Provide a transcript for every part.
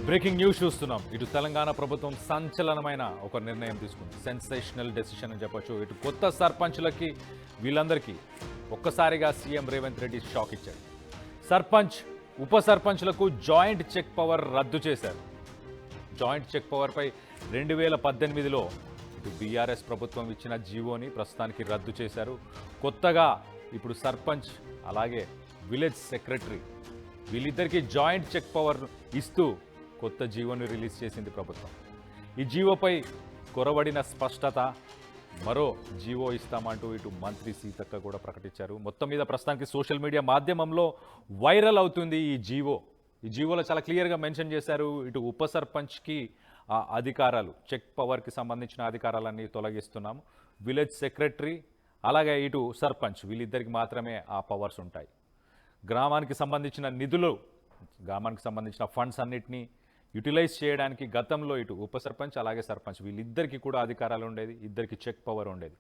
Breaking news చూస్తున్నాం. ఇటు తెలంగాణ ప్రభుత్వం సంచలనమైన ఒక నిర్ణయం తీసుకుంది. సెన్సేషనల్ డెసిషన్ అని చెప్పొచ్చు. ఇటు కొత్త సర్పంచ్లకి వీళ్ళందరికీ ఒక్కసారిగా సీఎం రేవంత్ రెడ్డి షాక్ ఇచ్చారు. సర్పంచ్ ఉప సర్పంచ్లకు జాయింట్ చెక్ పవర్ రద్దు చేశారు. జాయింట్ చెక్ పవర్పై 2018లో ఇటు బీఆర్ఎస్ ప్రభుత్వం ఇచ్చిన జీవోని ప్రస్తుతానికి రద్దు చేశారు. కొత్తగా ఇప్పుడు సర్పంచ్ అలాగే విలేజ్ సెక్రటరీ వీళ్ళిద్దరికీ జాయింట్ చెక్ పవర్ ఇస్తూ కొత్త జీవోని రిలీజ్ చేసింది ప్రభుత్వం. ఈ జీవోపై కొరవడిన స్పష్టత, మరో జీవో ఇస్తామంటూ ఇటు మంత్రి సీతక్క కూడా ప్రకటించారు. మొత్తం మీద ప్రస్తుతానికి సోషల్ మీడియా మాధ్యమంలో వైరల్ అవుతుంది ఈ జీవో. ఈ జీవోలో చాలా క్లియర్గా మెన్షన్ చేశారు. ఇటు ఉప సర్పంచ్కి ఆ అధికారాలు, చెక్ పవర్కి సంబంధించిన అధికారాలన్నీ తొలగిస్తున్నాము. విలేజ్ సెక్రటరీ అలాగే ఇటు సర్పంచ్ వీళ్ళిద్దరికి మాత్రమే ఆ పవర్స్ ఉంటాయి. గ్రామానికి సంబంధించిన నిధులు, గ్రామానికి సంబంధించిన ఫండ్స్ అన్నిటినీ యూటిలైజ్ చేయడానికి గతంలో ఇటు ఉప సర్పంచ్ అలాగే సర్పంచ్ వీళ్ళిద్దరికీ కూడా అధికారాలు ఉండేది, ఇద్దరికి చెక్ పవర్ ఉండేది.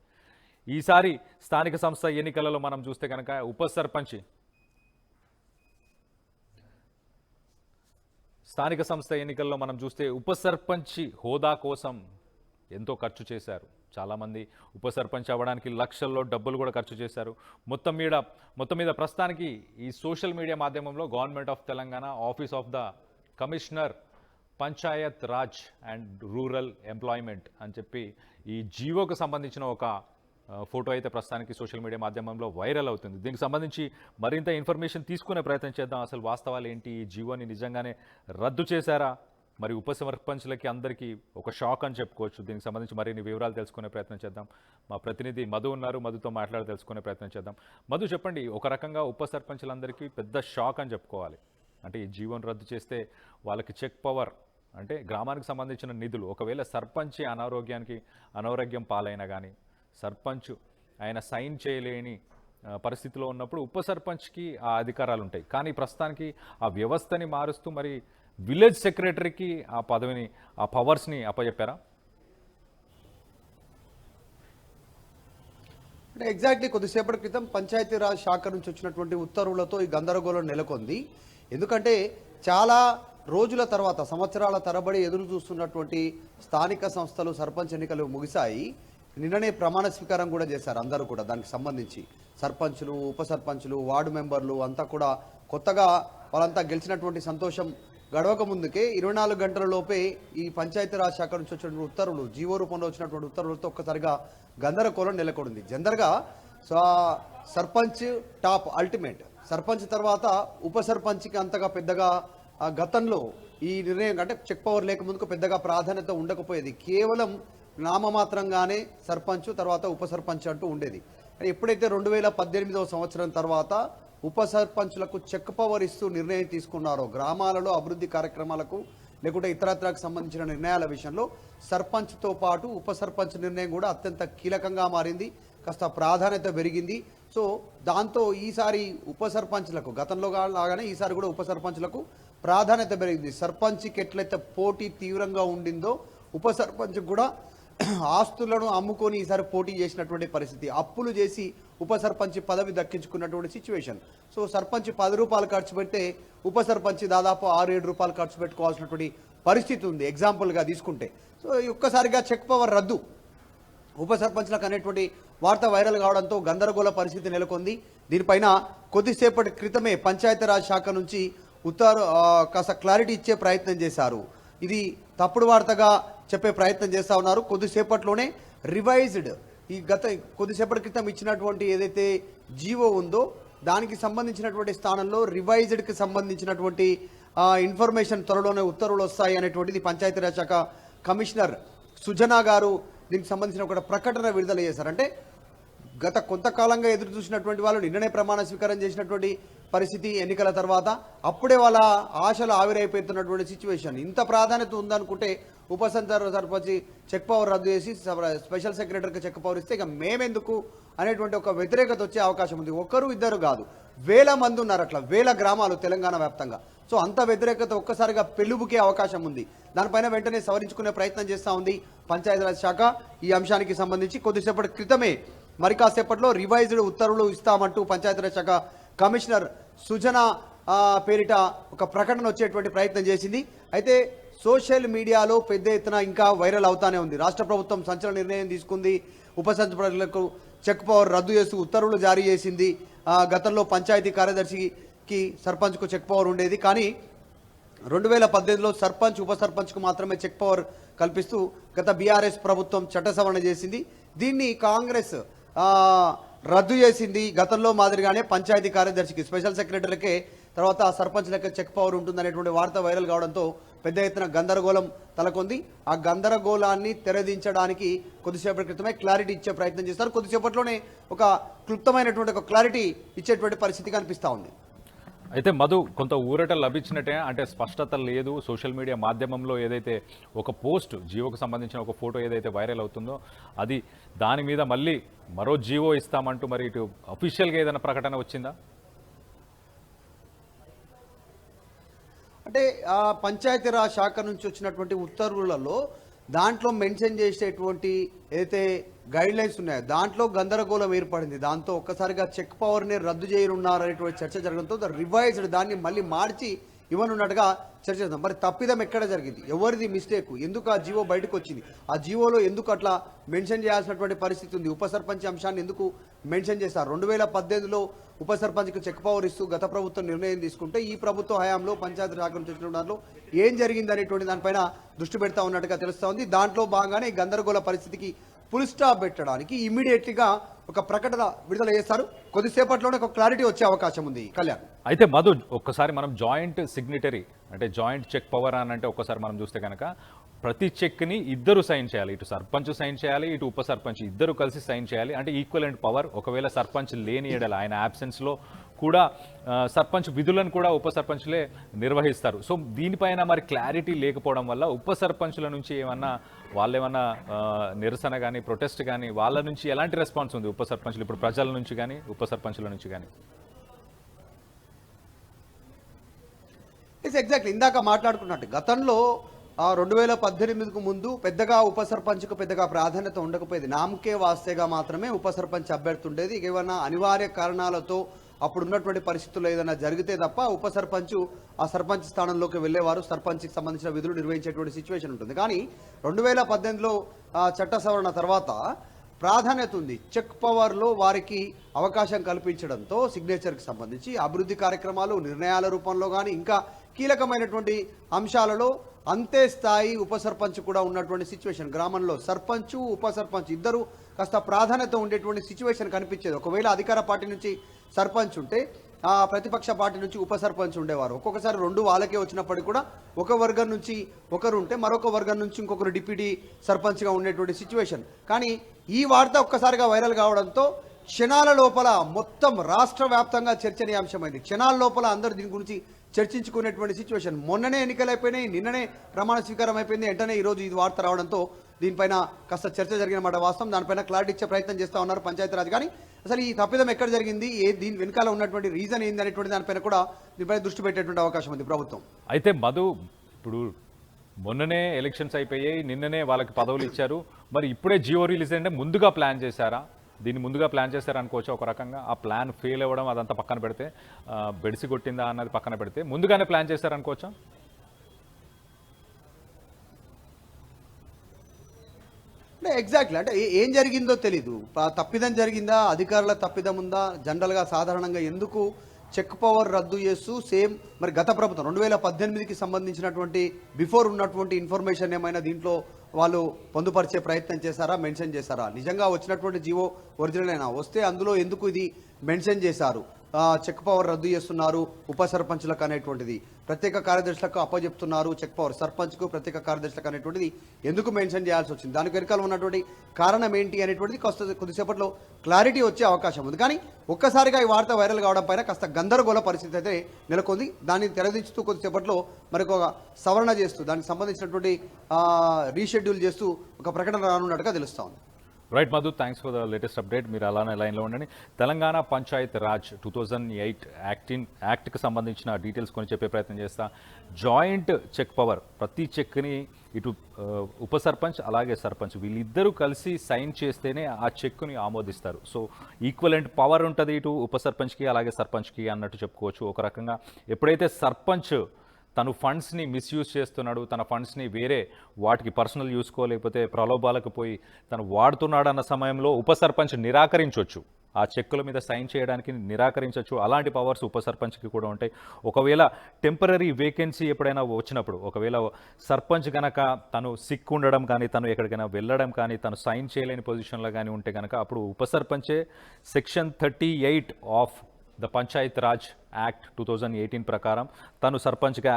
ఈసారి స్థానిక సంస్థ ఎన్నికలలో మనం చూస్తే కనుక స్థానిక సంస్థ ఎన్నికల్లో మనం చూస్తే ఉప సర్పంచ్ హోదా కోసం ఎంతో ఖర్చు చేశారు. చాలామంది ఉప సర్పంచ్ అవ్వడానికి లక్షల్లో డబ్బులు కూడా ఖర్చు చేశారు. మొత్తం మీద ప్రస్తుతానికి ఈ సోషల్ మీడియా మాధ్యమంలో government of Telangana office of the commissioner Panchayat Raj and rural employment అని చెప్పి ఈ జీవోకు సంబంధించిన ఒక ఫోటో అయితే ప్రస్తుతానికి సోషల్ మీడియా మాధ్యమంలో వైరల్ అవుతుంది. దీనికి సంబంధించి మరింత ఇన్ఫర్మేషన్ తీసుకునే ప్రయత్నం చేద్దాం. అసలు వాస్తవాలు ఏంటి? ఈ జీవోని నిజంగానే రద్దు చేశారా? మరి ఉప సర్పంచ్లకి అందరికీ ఒక షాక్ అని చెప్పుకోవచ్చు. దీనికి సంబంధించి మరిన్ని వివరాలు తెలుసుకునే ప్రయత్నం చేద్దాం. మా ప్రతినిధి మధు ఉన్నారు, మధుతో మాట్లాడి తెలుసుకునే ప్రయత్నం చేద్దాం. మధు, చెప్పండి, ఒక రకంగా ఉప సర్పంచ్లందరికీ పెద్ద షాక్ అని చెప్పుకోవాలి. అంటే ఈ జీవోని రద్దు చేస్తే వాళ్ళకి చెక్ పవర్, అంటే గ్రామానికి సంబంధించిన నిధులు, ఒకవేళ సర్పంచ్ అనారోగ్యం పాలైనా కానీ సర్పంచ్ ఆయన సైన్ చేయలేని పరిస్థితిలో ఉన్నప్పుడు ఉప సర్పంచ్కి ఆ అధికారాలు ఉంటాయి. కానీ ప్రస్తుతానికి ఆ వ్యవస్థని మారుస్తూ మరి విలేజ్ సెక్రటరీకి ఆ పదవిని, ఆ పవర్స్ని అప్పచెప్పారా? అంటే ఎగ్జాక్ట్లీ కొద్దిసేపటి క్రితం పంచాయతీరాజ్ శాఖ నుంచి వచ్చినటువంటి ఉత్తర్వులతో ఈ గందరగోళం నెలకొంది. ఎందుకంటే చాలా రోజుల తర్వాత, సంవత్సరాల తరబడి ఎదురు చూస్తున్నటువంటి స్థానిక సంస్థలు సర్పంచ్ ఎన్నికలు ముగిశాయి. నిన్ననే ప్రమాణ స్వీకారం కూడా చేశారు అందరూ కూడా. దానికి సంబంధించి సర్పంచులు, ఉప సర్పంచులు, వార్డు మెంబర్లు అంతా కూడా కొత్తగా వాళ్ళంతా గెలిచినటువంటి సంతోషం గడవక ముందుకే 24 గంటల లోపే ఈ పంచాయతీరాజ్ శాఖ నుంచి వచ్చినటువంటి ఉత్తర్వులు, జీవో రూపంలో వచ్చినటువంటి ఉత్తర్వులతో ఒక్కసారిగా గందరగోళం నెలకొంది. జనరల్గా సర్పంచ్ టాప్ అల్టిమేట్, సర్పంచ్ తర్వాత ఉప సర్పంచ్కి అంతగా పెద్దగా గతంలో ఈ నిర్ణయం అంటే చెక్ పవర్ లేకముందుకు పెద్దగా ప్రాధాన్యత ఉండకపోయేది. కేవలం నామమాత్రంగానే సర్పంచ్ తర్వాత ఉప సర్పంచ్ అంటూ ఉండేది. కానీ ఎప్పుడైతే 2018వ సంవత్సరం తర్వాత ఉప సర్పంచ్లకు చెక్ పవర్ ఇస్తూ నిర్ణయం తీసుకున్నారో, గ్రామాలలో అభివృద్ధి కార్యక్రమాలకు లేకుంటే ఇతరత్రకు సంబంధించిన నిర్ణయాల విషయంలో సర్పంచ్తో పాటు ఉప సర్పంచ్ నిర్ణయం కూడా అత్యంత కీలకంగా మారింది, కాస్త ప్రాధాన్యత పెరిగింది. సో దాంతో ఈసారి ఉప సర్పంచ్లకు గతంలో లాగానే ఈసారి కూడా ఉప సర్పంచ్లకు ప్రాధాన్యత పెరిగింది. సర్పంచ్కి ఎట్లయితే పోటీ తీవ్రంగా ఉండిందో ఉప సర్పంచ్ కూడా ఆస్తులను అమ్ముకొని ఈసారి పోటీ చేసినటువంటి పరిస్థితి, అప్పులు చేసి ఉప సర్పంచ్ పదవి దక్కించుకున్నటువంటి సిచ్యువేషన్. సో సర్పంచ్ 10 రూపాయలు ఖర్చు పెడితే ఉప సర్పంచ్ దాదాపు 6-7 రూపాయలు ఖర్చు పెట్టుకోవాల్సినటువంటి పరిస్థితి ఉంది ఎగ్జాంపుల్గా తీసుకుంటే. సో ఒక్కసారిగా చెక్ పవర్ రద్దు ఉప సర్పంచ్లకు అనేటువంటి వార్త వైరల్ కావడంతో గందరగోళ పరిస్థితి నెలకొంది. దీనిపైన కొద్దిసేపటి క్రితమే పంచాయతీరాజ్ శాఖ నుంచి కాస్త క్లారిటీ ఇచ్చే ప్రయత్నం చేశారు. ఇది తప్పుడు వార్తగా చెప్పే ప్రయత్నం చేస్తూ ఉన్నారు. కొద్దిసేపట్లోనే రివైజ్డ్, ఈ కొద్దిసేపటి క్రితం ఇచ్చినటువంటి ఏదైతే జీవో ఉందో దానికి సంబంధించినటువంటి స్థానంలో రివైజ్డ్కి సంబంధించినటువంటి ఇన్ఫర్మేషన్ త్వరలోనే ఉత్తర్వులు వస్తాయి అనేటువంటిది పంచాయతీరాజ్ శాఖ కమిషనర్ సుజనా గారు దీనికి సంబంధించిన ఒక ప్రకటన విడుదల చేశారు. అంటే గత కొంతకాలంగా ఎదురు చూసినటువంటి వాళ్ళు నిన్ననే ప్రమాణ స్వీకారం చేసినటువంటి పరిస్థితి ఎన్నికల తర్వాత, అప్పుడే వాళ్ళ ఆశలు ఆవిరైపోతున్నటువంటి సిచ్యువేషన్. ఇంత ప్రాధాన్యత ఉందనుకుంటే ఉప సర్పంచ్ చెక్ పవర్ రద్దు చేసి స్పెషల్ సెక్రటరీకి చెక్ పవర్ ఇస్తే ఇక మేమెందుకు అనేటువంటి ఒక వ్యతిరేకత వచ్చే అవకాశం ఉంది. ఒకరు ఇద్దరు కాదు, వేల మంది ఉన్నారు, అట్లా వేల గ్రామాలు తెలంగాణ వ్యాప్తంగా. సో అంత వ్యతిరేకత ఒక్కసారిగా పెళ్ళుబుకే అవకాశం ఉంది. దానిపైన వెంటనే సవరించుకునే ప్రయత్నం చేస్తూ ఉంది పంచాయతీరాజ్ శాఖ. ఈ అంశానికి సంబంధించి కొద్దిసేపటి క్రితమే మరి కాసేపట్లో రివైజ్డ్ ఉత్తర్వులు ఇస్తామంటూ పంచాయతీరాజ్ శాఖ కమిషనర్ సుజనా పేరిట ఒక ప్రకటన వచ్చేటువంటి ప్రయత్నం చేసింది. అయితే సోషల్ మీడియాలో పెద్ద ఎత్తున ఇంకా వైరల్ అవుతానే ఉంది. రాష్ట్ర ప్రభుత్వం సంచలన నిర్ణయం తీసుకుంది. ఉప సర్పంచులకు చెక్ పవర్ రద్దు చేస్తూ ఉత్తర్వులు జారీ చేసింది. గతంలో పంచాయతీ కార్యదర్శికి సర్పంచ్కు చెక్ పవర్ ఉండేది, కానీ 2018లో సర్పంచ్ ఉప సర్పంచ్కు మాత్రమే చెక్ పవర్ కల్పిస్తూ గత బీఆర్ఎస్ ప్రభుత్వం చట్ట సవరణ చేసింది. దీన్ని కాంగ్రెస్ రద్దు చేసింది. గతంలో మాదిరిగానే పంచాయతీ కార్యదర్శికి, స్పెషల్ సెక్రటరీకే, తర్వాత సర్పంచ్లకే చెక్ పవర్ ఉంటుందనేటువంటి వార్త వైరల్ కావడంతో పెద్ద ఎత్తున గందరగోళం తలకొంది. ఆ గందరగోళాన్ని తెరదించడానికి కొద్దిసేపటి క్రితమే క్లారిటీ ఇచ్చే ప్రయత్నం చేస్తారు. కొద్దిసేపట్లోనే ఒక క్లుప్తమైనటువంటి ఒక క్లారిటీ ఇచ్చేటువంటి పరిస్థితి కనిపిస్తూ ఉంది. అయితే మధు, కొంత ఊరట లభించినట్టే, అంటే స్పష్టత లేదు. సోషల్ మీడియా మాధ్యమంలో ఏదైతే ఒక పోస్ట్, జియోకు సంబంధించిన ఒక ఫోటో ఏదైతే వైరల్ అవుతుందో అది, దాని మీద మళ్ళీ మరో జియో ఇస్తామంటూ మరి ఇటు అఫీషియల్గా ఏదైనా ప్రకటన వచ్చిందా? అంటే పంచాయతీరాజ్ శాఖ నుంచి వచ్చినటువంటి ఉత్తర్వులలో దాంట్లో మెన్షన్ చేసేటువంటి ఏదైతే గైడ్ లైన్స్ ఉన్నాయో దాంట్లో గందరగోళం ఏర్పడింది. దాంతో ఒక్కసారిగా చెక్ పవర్ని రద్దు చేయనున్నారనేటువంటి చర్చ జరగడంతో రివైజ్డ్ దాన్ని మళ్ళీ మార్చి ఇవ్వనున్నట్టుగా చర్చ చేద్దాం. మరి తప్పిదం ఎక్కడ జరిగింది, ఎవరిది మిస్టేక్, ఎందుకు ఆ జీవో బయటకు వచ్చింది, ఆ జీవోలో ఎందుకు అట్లా మెన్షన్ చేయాల్సినటువంటి పరిస్థితి ఉంది, ఉప సర్పంచ్ అంశాన్ని ఎందుకు మెన్షన్ చేశారు? 2018లో ఉప సర్పంచ్కి చెక్ పవర్ ఇస్తూ గత ప్రభుత్వం నిర్ణయం తీసుకుంటే ఈ ప్రభుత్వ హయాంలో పంచాయతీ శాఖ నుంచి వచ్చిన దాంట్లో ఏం జరిగింది అనేటువంటి దానిపైన దృష్టి పెడతా ఉన్నట్టుగా తెలుస్తూ ఉంది. దాంట్లో భాగంగానే ఈ గందరగోళ పరిస్థితికి ఫుల్ స్టాప్ పెట్టడానికి ఇమ్మీడియట్లీగా ఒక ప్రకటన విడుదల చేస్తారు. కొద్దిసేపట్లోనే ఒక క్లారిటీ వచ్చే అవకాశం ఉంది. కళ్యాణ్, అయితే మధు, ఒక్కసారి మనం జాయింట్ సిగ్నేటరీ అంటే జాయింట్ చెక్ పవర్ అని అంటే ఒక్కసారి మనం చూస్తే కనుక ప్రతి చెక్ని ఇద్దరు సైన్ చేయాలి. ఇటు సర్పంచ్ సైన్ చేయాలి, ఇటు ఉప సర్పంచ్, ఇద్దరు కలిసి సైన్ చేయాలి. అంటే ఈక్వలెంట్ పవర్. ఒకవేళ సర్పంచ్ లేని ఎడల, ఆయన యాబ్సెన్స్లో కూడా సర్పంచ్ విధులను కూడా ఉప సర్పంచ్లే నిర్వహిస్తారు. సో దీనిపైన మరి క్లారిటీ లేకపోవడం వల్ల ఉప సర్పంచ్ల నుంచి వాళ్ళేమన్నా నిరసన కానీ, ప్రొటెస్ట్ కానీ, వాళ్ళ నుంచి ఎలాంటి రెస్పాన్స్ ఉంది ఉప సర్పంచ్లు ఇప్పుడు, ప్రజల నుంచి కానీ ఉప సర్పంచ్ల నుంచి కానీ? ఎగ్జాక్ట్లీ ఇందాక మాట్లాడుకున్నట్టు గతంలో 2018కు ముందు పెద్దగా ఉప సర్పంచ్కు పెద్దగా ప్రాధాన్యత ఉండకపోయేది. నామకే వాస్తేగా మాత్రమే ఉప సర్పంచ్ అభ్యర్థి ఉండేది. ఏమైనా అనివార్య కారణాలతో అప్పుడు ఉన్నటువంటి పరిస్థితుల్లో ఏదైనా జరిగితే తప్ప ఉప సర్పంచ్ ఆ సర్పంచ్ స్థానంలోకి వెళ్ళేవారు, సర్పంచ్కి సంబంధించిన విధులు నిర్వహించేటువంటి సిచ్యువేషన్ ఉంటుంది. కానీ 2018లో చట్ట సవరణ తర్వాత ప్రాధాన్యత ఉంది. చెక్ పవర్లో వారికి అవకాశం కల్పించడంతో సిగ్నేచర్కి సంబంధించి అభివృద్ధి కార్యక్రమాలు, నిర్ణయాల రూపంలో కానీ ఇంకా కీలకమైనటువంటి అంశాలలో అంతే స్థాయి ఉప సర్పంచ్ కూడా ఉన్నటువంటి సిచ్యువేషన్. గ్రామంలో సర్పంచ్, ఉప సర్పంచ్ ఇద్దరు కాస్త ప్రాధాన్యత ఉండేటువంటి సిచ్యువేషన్ కనిపించేది. ఒకవేళ అధికార పార్టీ నుంచి సర్పంచ్ ఉంటే ప్రతిపక్ష పార్టీ నుంచి ఉప సర్పంచ్ ఉండేవారు. ఒక్కొక్కసారి రెండు వాళ్ళకే వచ్చినప్పటికీ కూడా ఒక వర్గం నుంచి ఒకరు ఉంటే మరొక వర్గం నుంచి ఇంకొకరు డిప్యూటీ సర్పంచ్గా ఉండేటువంటి సిచ్యువేషన్. కానీ ఈ వార్త ఒక్కసారిగా వైరల్ కావడంతో క్షణాల లోపల మొత్తం రాష్ట్ర వ్యాప్తంగా చర్చనీయాంశమైంది. క్షణాల లోపల అందరూ దీని గురించి చర్చించుకునేటువంటి సిచ్యువేషన్. మొన్ననే ఎన్నికలు అయిపోయినాయి, నిన్ననే ప్రమాణ స్వీకారం అయిపోయింది. వెంటనే ఈరోజు ఇది వార్త రావడంతో దీనిపైన కాస్త చర్చ జరిగిన మాట వాస్తవం. దానిపైన క్లారిటీ ఇచ్చే ప్రయత్నం చేస్తూ ఉన్నారు పంచాయతీరాజ్. కానీ అసలు ఈ తప్పిదం ఎక్కడ జరిగింది, దీని వెనకాల ఉన్నటువంటి రీజన్ ఏంది అనేటువంటి దానిపైన కూడా దీనిపైన దృష్టి పెట్టేటువంటి అవకాశం ఉంది ప్రభుత్వం. అయితే మధు, ఇప్పుడు మొన్ననే ఎలక్షన్స్ అయిపోయాయి, నిన్ననే వాళ్ళకి పదవులు ఇచ్చారు. మరి ఇప్పుడే జియో రిలీజ్ అంటే ముందుగా ప్లాన్ చేశారా? దీన్ని ముందుగా ప్లాన్ చేశారనుకోవచ్చు ఒక రకంగా. ఆ ప్లాన్ ఫెయిల్ అవ్వడం అదంతా పక్కన పెడితే, బెడిసి కొట్టిందా అన్నది పక్కన పెడితే, ముందుగానే ప్లాన్ చేశారనుకోవచ్చా? అంటే ఎగ్జాక్ట్లీ అంటే ఏం జరిగిందో తెలీదు. తప్పిదం జరిగిందా, అధికారుల తప్పిదం ఉందా? జనరల్గా సాధారణంగా ఎందుకు చెక్ పవర్ రద్దు చేస్తూ సేమ్ మరి గత ప్రభుత్వం 2018కి సంబంధించినటువంటి బిఫోర్ ఉన్నటువంటి ఇన్ఫర్మేషన్ ఏమైనా దీంట్లో వాళ్ళు పొందుపరిచే ప్రయత్నం చేశారా, మెన్షన్ చేశారా? నిజంగా వచ్చినటువంటి జీవో ఒరిజినల్ అయినా వస్తే అందులో ఎందుకు ఇది మెన్షన్ చేశారు? చెక్ పవర్ రద్దు చేస్తున్నారు ఉప సర్పంచ్లకు అనేటువంటిది, ప్రత్యేక కార్యదర్శులకు అప్పచెప్తున్నారు చెక్ పవర్, సర్పంచ్కు ప్రత్యేక కార్యదర్శులకు అనేటువంటిది ఎందుకు మెన్షన్ చేయాల్సి వచ్చింది? దానికి వెనకాల ఉన్నటువంటి కారణం ఏంటి అనేటువంటిది కొద్దిసేపట్లో క్లారిటీ వచ్చే అవకాశం ఉంది. కానీ ఒక్కసారిగా ఈ వార్త వైరల్ కావడం పైన కాస్త గందరగోళ పరిస్థితి అయితే నెలకొంది. దాన్ని తెరదించుతూ కొద్దిసేపట్లో మరొక సవరణ చేస్తూ దానికి సంబంధించినటువంటి రీషెడ్యూల్ చేస్తూ ఒక ప్రకటన రానున్నట్టుగా తెలుస్తూ ఉంది. Right Madhu, thanks for the latest update. మీరు అలానే లైన్లో ఉండండి. తెలంగాణ పంచాయత్ రాజ్ 2008 యాక్ట్కి సంబంధించిన డీటెయిల్స్ కొని చెప్పే ప్రయత్నం చేస్తా. జాయింట్ చెక్ పవర్, ప్రతి చెక్ని ఇటు ఉప సర్పంచ్ అలాగే సర్పంచ్ వీళ్ళిద్దరూ కలిసి సైన్ చేస్తేనే ఆ చెక్ని ఆమోదిస్తారు. సో ఈక్వలెంట్ పవర్ ఉంటుంది ఇటు ఉప సర్పంచ్కి అలాగే సర్పంచ్కి అన్నట్టు చెప్పుకోవచ్చు. ఒక రకంగా ఎప్పుడైతే సర్పంచ్ తను ఫండ్స్ని మిస్యూజ్ చేస్తున్నాడు, తన ఫండ్స్ని వేరే వాటికి పర్సనల్ యూస్కో లేకపోతే ప్రలోభాలకు పోయి తను వాడుతున్నాడు అన్న సమయంలో ఉప సర్పంచ్ నిరాకరించవచ్చు, ఆ చెక్కుల మీద సైన్ చేయడానికి నిరాకరించవచ్చు. అలాంటి పవర్స్ ఉప సర్పంచ్కి కూడా ఉంటాయి. ఒకవేళ టెంపరీ వేకెన్సీ ఎప్పుడైనా వచ్చినప్పుడు, ఒకవేళ సర్పంచ్ కనుక తను సిక్ ఉండడం కానీ, తను ఎక్కడికైనా వెళ్ళడం కానీ, తను సైన్ చేయలేని పొజిషన్లో కానీ ఉంటే కనుక అప్పుడు ఉప సర్పంచే section 38 of the panchayat raj act 2018 ప్రకారం తను సర్పంచ్గా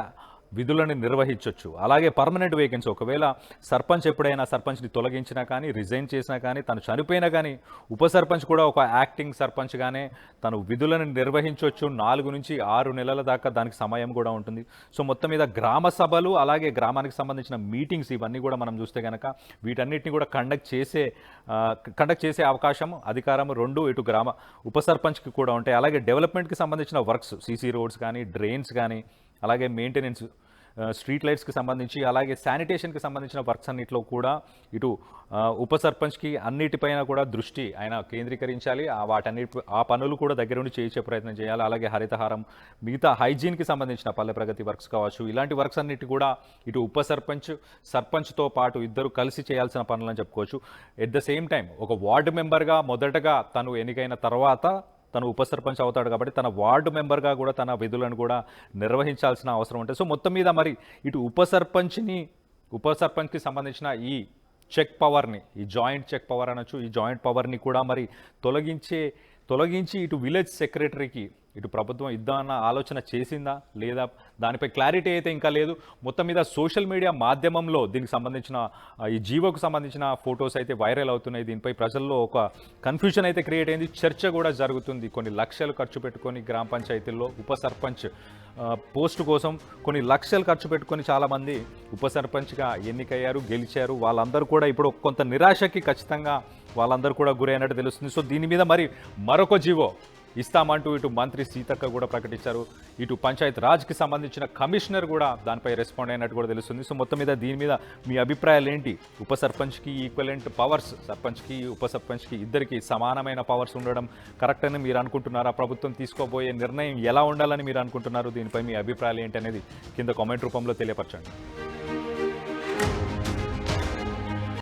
విధులను నిర్వహించవచ్చు. అలాగే పర్మనెంట్ వేకెన్సీ, ఒకవేళ సర్పంచ్ ఎప్పుడైనా సర్పంచ్ని తొలగించినా కానీ, రిజైన్ చేసినా కానీ, తను చనిపోయినా కానీ ఉప సర్పంచ్ కూడా ఒక యాక్టింగ్ సర్పంచ్గానే తను విధులను నిర్వహించవచ్చు. 4 నుంచి 6 నెలల దాకా దానికి సమయం కూడా ఉంటుంది. సో మొత్తం మీద గ్రామ సభలు అలాగే గ్రామానికి సంబంధించిన మీటింగ్స్ ఇవన్నీ కూడా మనం చూస్తే కనుక వీటన్నిటిని కూడా కండక్ట్ చేసే అవకాశం, అధికారం రెండు ఇటు గ్రామ ఉప సర్పంచ్కి కూడా ఉంటాయి. అలాగే డెవలప్మెంట్కి సంబంధించిన వర్క్స్, సీసీ రోడ్స్ కానీ, డ్రైన్స్ కానీ, అలాగే మెయింటెనెన్స్, స్ట్రీట్ లైట్స్కి సంబంధించి, అలాగే శానిటేషన్కి సంబంధించిన వర్క్స్ అన్నింటిలో కూడా ఇటు ఉప సర్పంచ్కి అన్నిటిపైన కూడా దృష్టి ఆయన కేంద్రీకరించాలి. ఆ పనులు కూడా దగ్గరుండి చేయించే ప్రయత్నం చేయాలి. అలాగే హరితహారం, మిగతా హైజీన్కి సంబంధించిన పల్లె ప్రగతి వర్క్స్ కావచ్చు, ఇలాంటి వర్క్స్ అన్నిటి కూడా ఇటు ఉప సర్పంచ్తో పాటు ఇద్దరు కలిసి చేయాల్సిన పనులని చెప్పుకోవచ్చు. ఎట్ ద సేమ్ టైం ఒక వార్డు మెంబర్గా మొదటగా తను ఎన్నికైన తర్వాత తను ఉప సర్పంచ్ అవుతాడు కాబట్టి తన వార్డు మెంబర్గా కూడా తన విధులను కూడా నిర్వహించాల్సిన అవసరం ఉంటుంది. సో మొత్తం మీద మరి ఇటు ఉప సర్పంచ్కి సంబంధించిన ఈ చెక్ పవర్ని, ఈ జాయింట్ చెక్ పవర్ అనొచ్చు, ఈ జాయింట్ పవర్ని కూడా మరి తొలగించి ఇటు విలేజ్ సెక్రటరీకి ఇటు ప్రభుత్వం ఇద్దామన్న ఆలోచన చేసిందా లేదా, దానిపై క్లారిటీ అయితే ఇంకా లేదు. మొత్తం మీద సోషల్ మీడియా మాధ్యమంలో దీనికి సంబంధించిన ఈ జీవోకు సంబంధించిన ఫొటోస్ అయితే వైరల్ అవుతున్నాయి. దీనిపై ప్రజల్లో ఒక కన్ఫ్యూజన్ అయితే క్రియేట్ అయింది. చర్చ కూడా జరుగుతుంది. కొన్ని లక్షలు ఖర్చు పెట్టుకొని గ్రామ పంచాయతీల్లో ఉప సర్పంచ్ పోస్టు కోసం కొన్ని లక్షలు ఖర్చు పెట్టుకొని చాలామంది ఉప సర్పంచ్గా ఎన్నికయ్యారు, గెలిచారు. వాళ్ళందరూ కూడా ఇప్పుడు కొంత నిరాశకి ఖచ్చితంగా వాళ్ళందరూ కూడా గురైనట్టు తెలుస్తుంది. సో దీని మీద మరి మరొక జీవో ఇస్తామంటూ ఇటు మంత్రి సీతక్క కూడా ప్రకటించారు. ఇటు పంచాయత్ రాజ్కి సంబంధించిన కమిషనర్ కూడా దానిపై రెస్పాండ్ అయినట్టు కూడా తెలుస్తుంది. సో మొత్తం మీద దీని మీద మీ అభిప్రాయాలు ఏంటి? ఉప సర్పంచ్కి ఈక్వలెంట్ పవర్స్, సర్పంచ్కి ఉప సర్పంచ్కి ఇద్దరికి సమానమైన పవర్స్ ఉండడం కరెక్ట్ అని మీరు అనుకుంటున్నారా? ప్రభుత్వం తీసుకోబోయే నిర్ణయం ఎలా ఉండాలని మీరు అనుకుంటున్నారు? దీనిపై మీ అభిప్రాయాలు ఏంటి అనేది కింద కామెంట్ రూపంలో తెలియపరచండి.